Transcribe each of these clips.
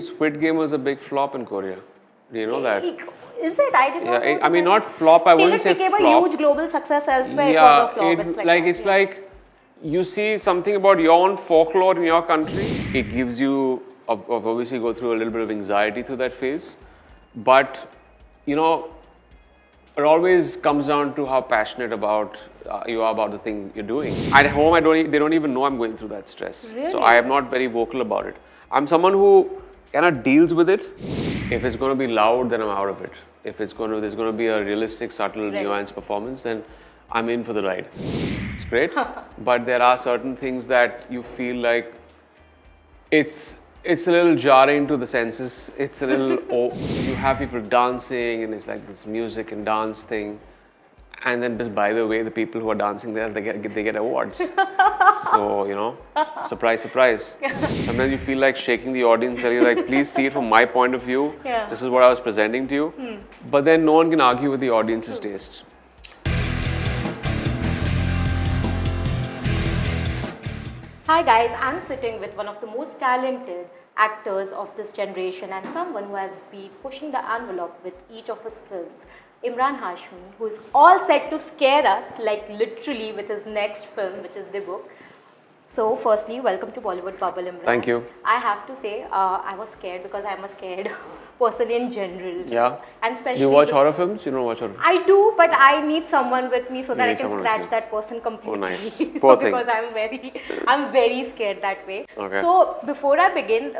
Squid Game was a big flop in Korea. Do you know that? Is it? I did not know. I mean, not flop. I wouldn't say Till it became flop. a huge global success elsewhere, Yeah, it was a flop. It's it's like you see something about your own folklore in your country. It gives you obviously go through a little bit of anxiety through that phase, but you know, it always comes down to how passionate about you are about the thing you're doing. At home, they don't even know I'm going through that stress. Really? So I am not very vocal about it. I'm someone who kind of deals with it. If it's going to be loud, then I'm out of it. If there's going to be a realistic, subtle, nuanced performance, then I'm in for the ride. It's great, but there are certain things that you feel like it's a little jarring to the senses. It's a little you have people dancing and it's like this music and dance thing, and then just by the way, the people who are dancing there they get awards. So you know, surprise, surprise. Sometimes you feel like shaking the audience, and you're like, please see it from my point of view. Yeah. This is what I was presenting to you. But then no one can argue with the audience's taste. Hi guys, I'm sitting with one of the most talented actors of this generation and someone who has been pushing the envelope with each of his films. Emraan Hashmi, who is all set to scare us, like literally with his next film, which is Dybbuk. So firstly, welcome to Bollywood Bubble, Emraan. Thank you. I have to say, I was scared because I'm a scared person in general. Yeah. And especially... Do you watch horror films? You don't watch horror films? I do, but I need someone with me so that I need can someone scratch with you. that person completely. Oh, nice. Poor thing. Because I'm very scared that way. Okay. So before I begin,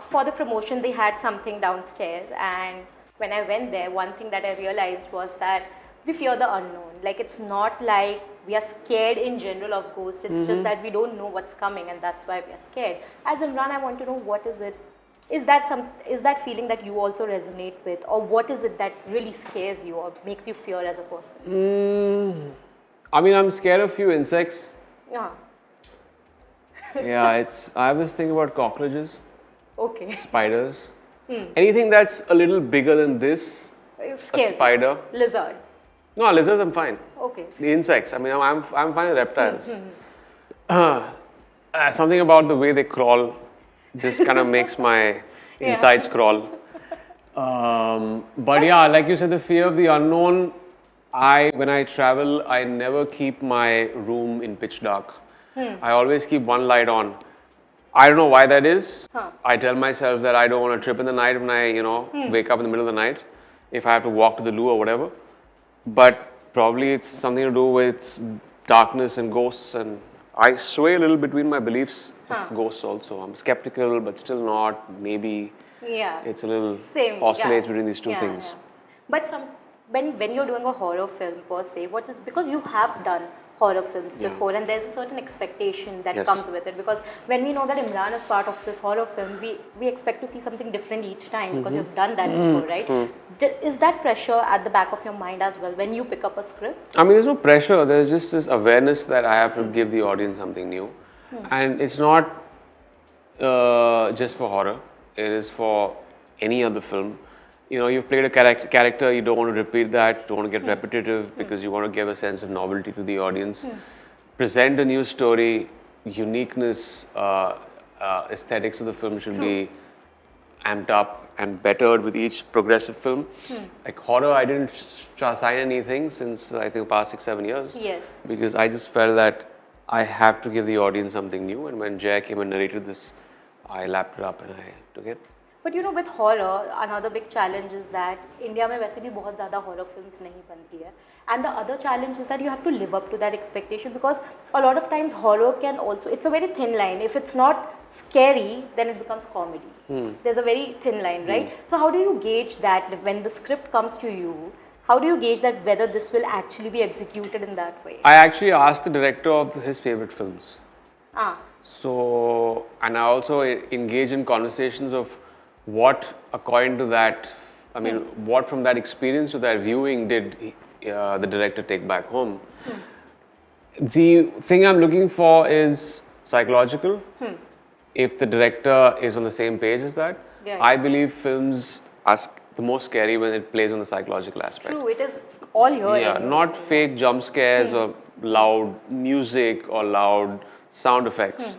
for the promotion, they had something downstairs, and when I went there, one thing that I realized was that we fear the unknown. Like, it's not like we are scared in general of ghosts. It's just that we don't know what's coming, and that's why we are scared. As Emraan, I want to know, what is it? Is that feeling that you also resonate with, or what is it that really scares you or makes you fear as a person? I mean, I'm scared of few insects. Yeah. Yeah, I have this thing about cockroaches, Okay. spiders. Anything that's a little bigger than this, It a scares you. spider. Lizard. No, lizards I'm fine. Okay. The insects, I mean, I'm fine with reptiles. Something about the way they crawl just kind of makes my insides crawl. But yeah, like you said, the fear of the unknown. When I travel, I never keep my room in pitch dark. I always keep one light on. I don't know why that is. I tell myself that I don't want to trip in the night when I, wake up in the middle of the night, if I have to walk to the loo or whatever. But probably it's something to do with darkness and ghosts, and I sway a little between my beliefs of ghosts also. I'm skeptical, but still not, maybe. Yeah. It's a little Oscillates between these two things. Yeah. But when you're doing a horror film per se, because you have done horror films before, and there's a certain expectation that comes with it, because when we know that Emraan is part of this horror film, we expect to see something different each time because you've done that before, right? Is that pressure at the back of your mind as well when you pick up a script? I mean, there's no pressure. There's just this awareness that I have to give the audience something new. And it's not just for horror. It is for any other film. You've played a character, you don't want to repeat that, you don't want to get repetitive because you want to give a sense of novelty to the audience. Present a new story, uniqueness, aesthetics of the film should be amped up and bettered with each progressive film. Like horror, I didn't sign anything since I think past 6-7 years. Yes. Because I just felt that I have to give the audience something new, and when Jay came and narrated this, I lapped it up and I took it. But with horror, another big challenge is that India में वैसे भी बहुत ज़्यादा horror films नहीं बनती है. And the other challenge is that you have to live up to that expectation, because a lot of times horror can also, it's a very thin line. If it's not scary, then it becomes comedy. There's a very thin line, right? So how do you gauge that when the script comes to you? How do you gauge that whether this will actually be executed in that way? I actually asked the director of his favorite films. So, and I also engage in conversations of what, according to that, what from that experience or that viewing did the director take back home? The thing I'm looking for is psychological. If the director is on the same page as that, I believe films are the most scary when it plays on the psychological aspect. True, it is all here. Yeah, not fake jump scares or loud music or loud sound effects.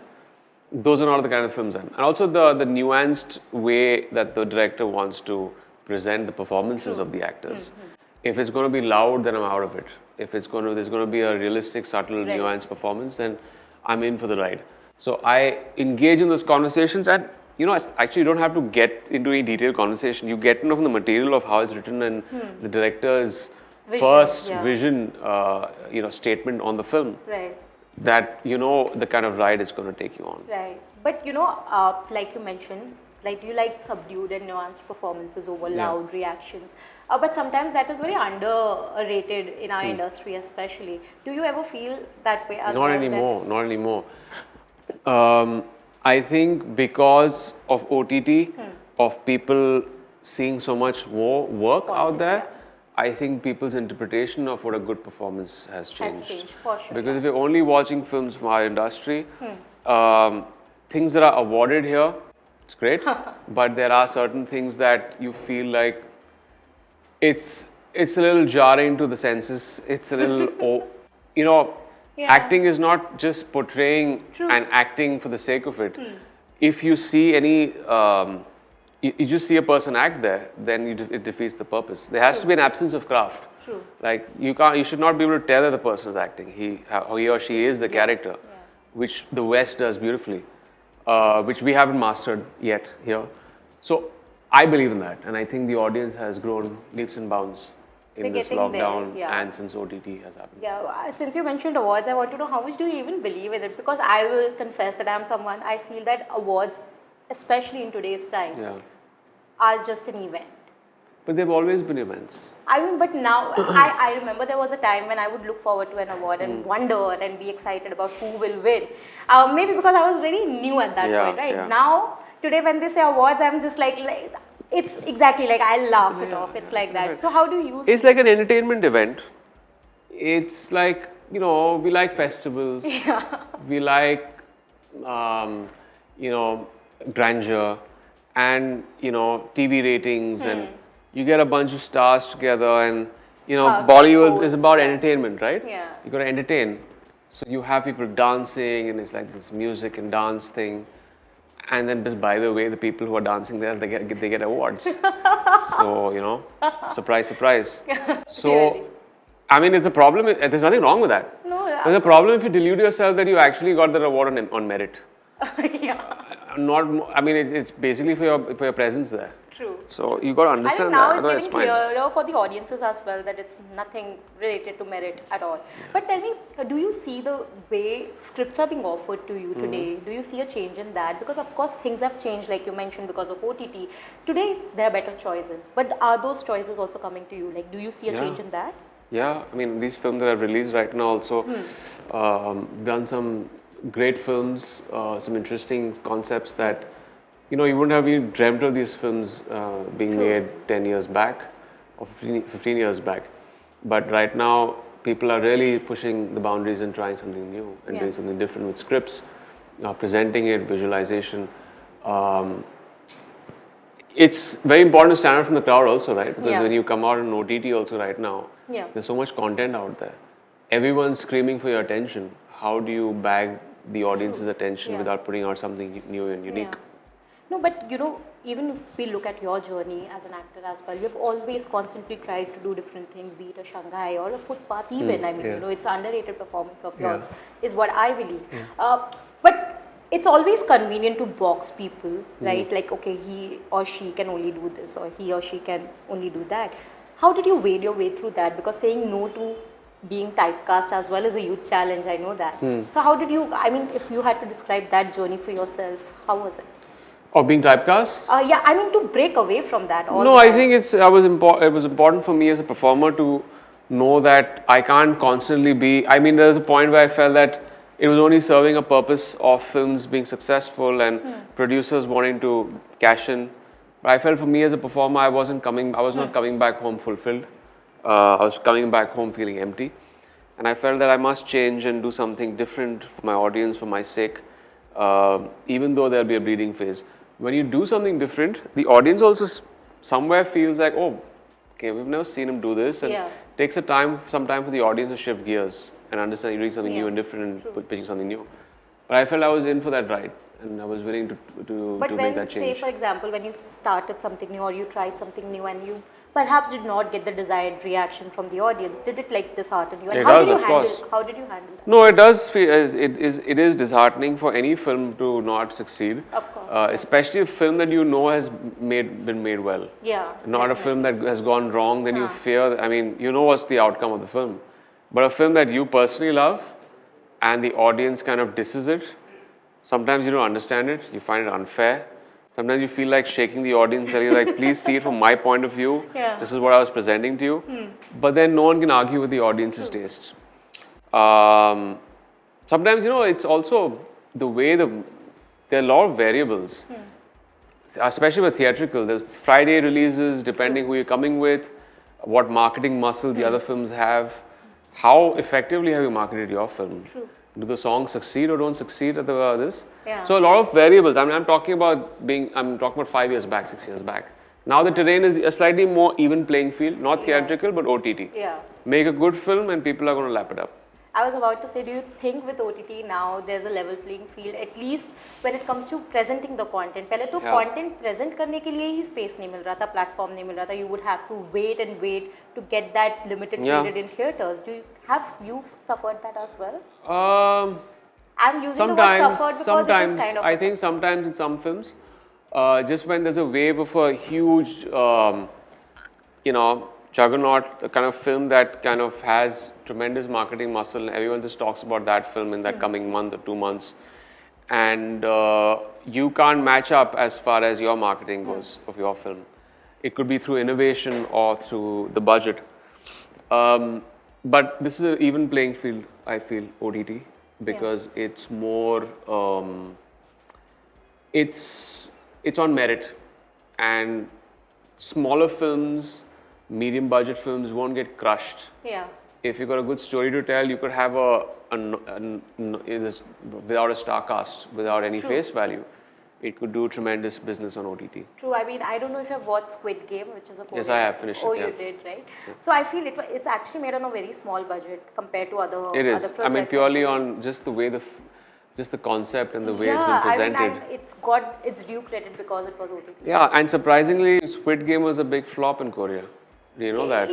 those are not the kind of films and also the nuanced way that the director wants to present the performances of the actors. If it's going to be loud, then I'm out of it. If there's going to be a realistic, subtle, nuanced performance, then I'm in for the ride. So I engage in those conversations, and actually you don't have to get into a detailed conversation. You get to know from the material of how it's written and the director's first vision, statement on the film. Right. That the kind of ride it's going to take you on. Right. But like you mentioned, like you like subdued and nuanced performances over loud reactions. But sometimes that is very underrated in our industry, especially. Do you ever feel that way as well? Not anymore. I think because of OTT, of people seeing so much more work out there, I think people's interpretation of what a good performance has changed. Has changed, for sure. Because if you're only watching films from our industry, things that are awarded here, it's great. But there are certain things that you feel like it's a little jarring to the senses. It's a little, acting is not just portraying and acting for the sake of it. If you see any, you just see a person act there, then it defeats the purpose. There has to be an absence of craft. True. Like you should not be able to tell that the person is acting. He or she is the character, which the West does beautifully, which we haven't mastered yet here. So I believe in that, and I think the audience has grown leaps and bounds in this lockdown and since OTT has happened. Yeah, since you mentioned awards, I want to know how much do you even believe in it? Because I will confess that I'm someone, I feel that awards, especially in today's time, are just an event. But they've always been events. I mean, but now, I remember there was a time when I would look forward to an award and wonder and be excited about who will win. Maybe because I was very new at that point, right? Yeah. Now, today when they say awards, I'm just like it's exactly like I laugh it off. It's like that. Event. So how do you see It's like an entertainment event. It's like, we like festivals. We like, grandeur and, TV ratings and you get a bunch of stars together and, Bollywood is about entertainment, right? Yeah. You got to entertain. So you have people dancing and it's like this music and dance thing. And then just by the way, the people who are dancing there, they get awards. So, surprise, surprise. So, I mean, it's a problem. There's nothing wrong with that. No, there's a problem if you delude yourself that you actually got that award on merit. It's basically for your presence there. True. So you got to understand now that. it's getting clearer for the audiences as well that it's nothing related to merit at all. But tell me, do you see the way scripts are being offered to you today? Do you see a change in that? Because of course things have changed, like you mentioned, because of OTT. Today there are better choices. But are those choices also coming to you? Like, do you see a change in that? Yeah, I mean, these films that I've released right now also done some great films, some interesting concepts that you wouldn't have even dreamt of these films being made 10 years back or 15 years back. But right now, people are really pushing the boundaries and trying something new and doing something different with scripts, presenting it, visualization. It's very important to stand out from the crowd also, right? Because when you come out on OTT also right now, there's so much content out there. Everyone's screaming for your attention. How do you bag the audience's attention without putting out something new and unique? No, but even if we look at your journey as an actor as well, you've always constantly tried to do different things, be it a Shanghai or a footpath even. I mean, it's an underrated performance of yours, is what I believe. But it's always convenient to box people, right? Like, okay, he or she can only do this or he or she can only do that. How did you wade your way through that? Because saying no to being typecast as well as a huge challenge, I know that. So how did you, I mean, if you had to describe that journey for yourself, how was it? Or being typecast? Yeah, I mean to break away from that. No, I think it was important for me as a performer to know that I can't constantly be. I mean, there was a point where I felt that it was only serving a purpose of films being successful and producers wanting to cash in. But I felt for me as a performer, I was not coming back home fulfilled. I was coming back home feeling empty. And I felt that I must change and do something different for my audience, for my sake, even though there'll be a breeding phase. When you do something different, the audience also somewhere feels like, oh, okay, we've never seen him do this. And it takes some time for the audience to shift gears and understand you're doing something new and different and pitching something new. But I felt I was in for that ride. and I was willing to But make when, that say, change. for example, when you started something new or you tried something new and you perhaps did not get the desired reaction from the audience, did it like dishearten you? And It how does, did you of handle? course. How did you handle that? No, it does feel it is disheartening for any film to not succeed. Of course, yeah. Especially a film that you know has been made well. Yeah. Not a film that has gone wrong, then you Huh. fear. I mean, you know what's the outcome of the film, but a film that you personally love, and the audience kind of disses it. Sometimes you don't understand it. You find it unfair. Sometimes you feel like shaking the audience, telling you like, please see it from my point of view. Yeah. This is what I was presenting to you. But then no one can argue with the audience's taste. Sometimes, it's also the way there are a lot of variables, especially with theatrical. There's Friday releases, depending who you're coming with, what marketing muscle the other films have, how effectively have you marketed your film? True. Do the songs succeed or don't succeed at this? Yeah. So a lot of variables. I mean, I'm talking about 5 years back, 6 years back. Now the terrain is a slightly more even playing field, not theatrical, but OTT. Yeah. Make a good film and people are going to lap it up. I was about to say, do you think with OTT now there's a level playing field, at least when it comes to presenting the content? पहले तो Yeah. content present करने के लिए ही space नहीं मिल रहा था, platform नहीं मिल रहा था. You would have to wait and wait to get that limited Yeah. period in theaters. Have you suffered that as well? I'm using the word Sometimes, suffered because it is kind of. I think sometimes in some films, just when there's a wave of a huge, juggernaut, a kind of film that kind of has tremendous marketing muscle, and everyone just talks about that film in that coming month or 2 months, and you can't match up as far as your marketing goes of your film. It could be through innovation or through the budget. But this is an even playing field, I feel, OTT, because it's more, it's on merit, and smaller films, medium budget films won't get crushed. Yeah. If you've got a good story to tell, you could have without a star cast, without any face value, it could do tremendous business on OTT. True. I mean, I don't know if you've watched Squid Game, which is a Polish. Yes, I have finished it. Oh, yeah. you did, right? Yeah. So I feel it's actually made on a very small budget compared to other It is. other projects. I mean, purely on just the way just the concept and the way it's been presented. I mean, it's got its due credit because it was OTT. Yeah, and surprisingly, Squid Game was a big flop in Korea. Do you know that?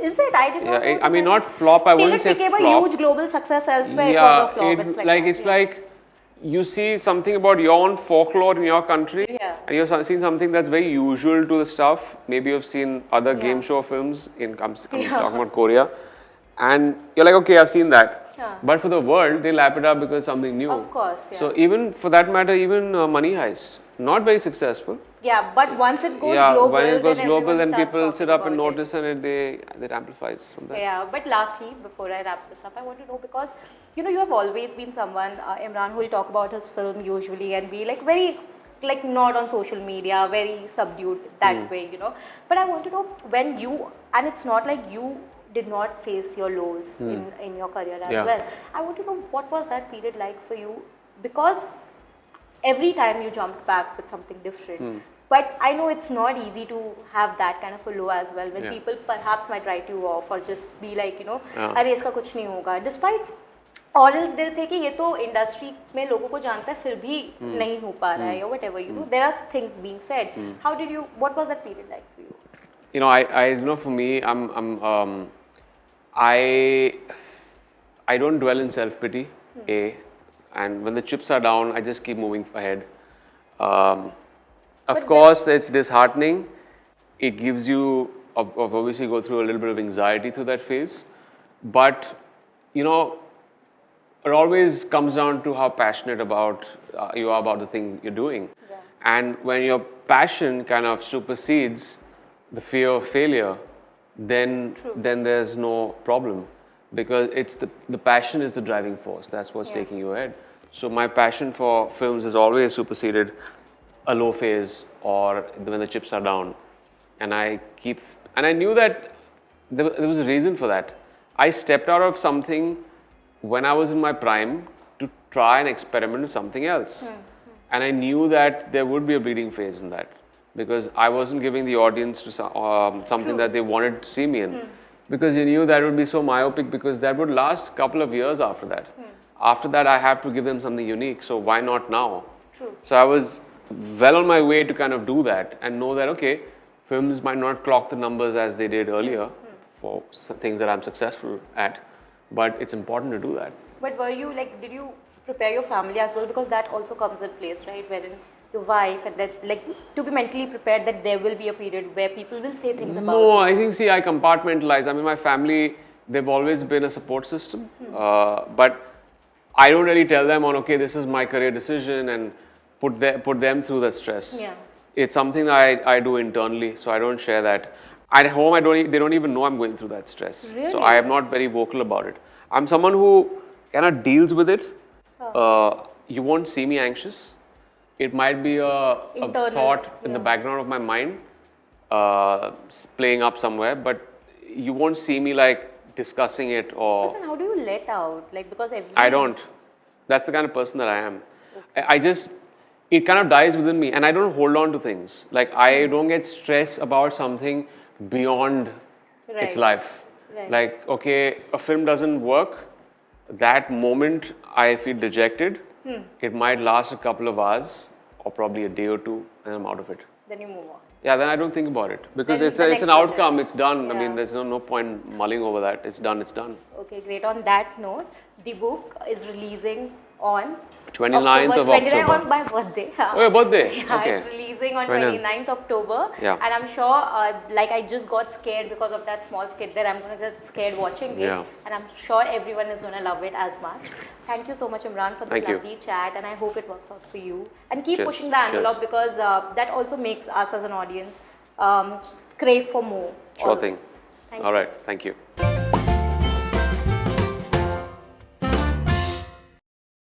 Is it? I did not know. I mean, not flop. I wouldn't say flop. Till it became a huge global success elsewhere, it was a flop. It's like you see something about your own folklore in your country, and you've seen something that's very usual to the stuff. Maybe you've seen other game show films I'm talking about Korea, and you're like, okay, I've seen that. Yeah. But for the world, they lap it up because it's something new. Of course, yeah. So even for that matter, even Money Heist, not very successful. Yeah, but once it goes global, when it goes then global, then everyone starts people sit talking up and about notice, and it amplifies from that. Yeah, but lastly, before I wrap this up, I want to know, because you have always been someone, Emraan, who will talk about his film usually and be like very, like not on social media, very subdued that way, But I want to know when and it's not like you did not face your lows in your career as well. I want to know, what was that period like for you? Because every time you jumped back with something different. But I know it's not easy to have that kind of a low as well, when people perhaps might write you off or just be like, अरे इसका कुछ नहीं होगा. Despite और else they'll say कि ये तो industry में लोगों को जानता है फिर भी नहीं हो पा रहा है, or whatever, there are things being said. What was that period like for you? I for me, I don't dwell in self-pity, and when the chips are down, I just keep moving ahead. Of course, it's disheartening. It gives you, obviously, go through a little bit of anxiety through that phase. But, it always comes down to how passionate you are about the thing you're doing. Yeah. And when your passion kind of supersedes the fear of failure, then there's no problem, because it's the passion is the driving force. That's what's taking you ahead. So my passion for films has always superseded a low phase or when the chips are down, and I knew that there was a reason for that. I stepped out of something when I was in my prime to try and experiment with something else, and I knew that there would be a bleeding phase in that, because I wasn't giving the audience to something that they wanted to see me in, because you knew that would be so myopic, because that would last a couple of years after that. After that, I have to give them something unique, so why not now? True. So I was well on my way to kind of do that and know that, okay, films might not clock the numbers as they did earlier for some things that I'm successful at, but it's important to do that. But were you like, did you prepare your family as well? Because that also comes in place, right? Wherein your wife and that, like, to be mentally prepared that there will be a period where people will say things about No, you. I think, see, I compartmentalize. I mean, my family, they've always been a support system, but I don't really tell them on, okay, this is my career decision and put them through the stress. Yeah. It's something I do internally, so I don't share that. At home, they don't even know I'm going through that stress. Really? So I am not very vocal about it. I'm someone who kind of deals with it. You won't see me anxious. It might be a thought in the background of my mind, playing up somewhere, but you won't see me like discussing it or. But then how do you let out? Like, because I don't. That's the kind of person that I am. I just, it kind of dies within me and I don't hold on to things. Like, I don't get stressed about something beyond its life. Right. Like, okay, a film doesn't work. That moment I feel dejected. It might last a couple of hours or probably a day or two and I'm out of it. Then you move on. Yeah, then I don't think about it because Then it's the an next outcome. It's done. Yeah. I mean, there's no point mulling over that. It's done. It's done. Okay, great. On that note, Dybbuk is releasing on 29th of 29th October. on my birthday. Oh, your birthday? Yeah, Okay. it's releasing on 29th. 29th October. Yeah. And I'm sure, like, I just got scared because of that small skit there. I'm going to get scared watching it. Yeah. And I'm sure everyone is going to love it as much. Thank you so much, Emraan, for this Thank you. lovely chat. And I hope it works out for you. And keep Cheers. pushing the envelope because that also makes us as an audience crave for more. Sure thing. Always. Thank All you. right. Thank you.